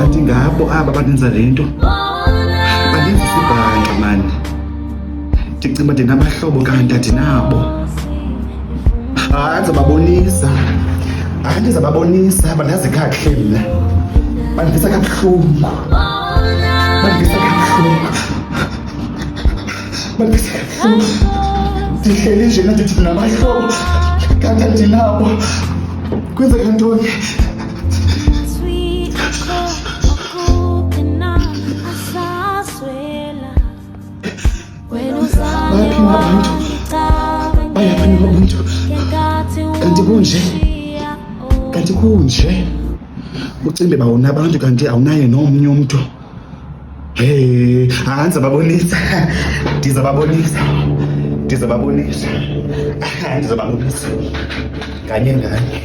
kanti ngabo aba banenza le nto bandenza isibhanqa mani. Ndicinga uba ndinabahlobo kanti andinabo. Hayi ndizababonisa bandazi kakuhle mna. Bandivisa kabuhlungu. Ndihleli nje ndithi ndinabahlobo kanti andinabo. Kwenzeka ntoni? Bayaphi abantu? Kanti kunje ucimbe bawona abantu kanti awunaye nomnye umntu. Ndizababonisa kanye nganye.